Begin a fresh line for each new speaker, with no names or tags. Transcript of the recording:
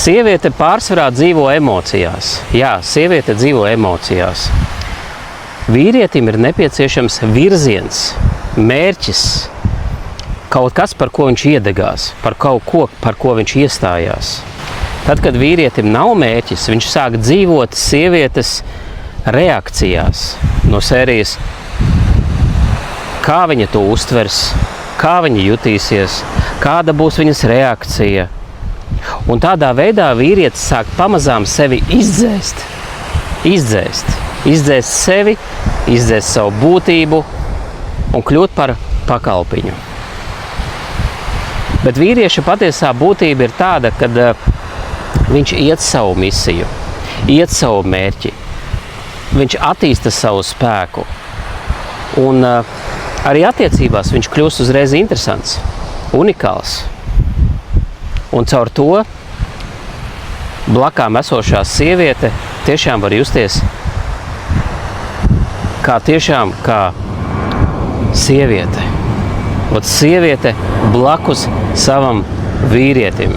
Sieviete pārsvarā dzīvo emocijās. Jā, sieviete dzīvo emocijās. Vīrietim ir nepieciešams virziens, mērķis, kaut kas, par ko viņš iedegās, par kaut ko, par ko viņš iestājās. Tad, kad vīrietim nav mērķis, viņš sāk dzīvot sievietes reakcijās no sērijas, kā viņa to uztvers, kā viņa jutīsies, kāda būs viņas reakcija. Un tādā veidā vīrietis sāk pamazām sevi izdzēst sevi, izdzēst savu būtību un kļūt par pakalpiņu. Bet vīrieša patiesā būtība ir tāda, kad viņš iet savu misiju, iet savu mērķi, viņš attīsta savu spēku. Un arī attiecībās viņš kļūst uzreiz interesants, unikāls. Un caur to blakām esošā sieviete tiešām var justies kā sieviete. Ot sieviete blakus savam vīrietim.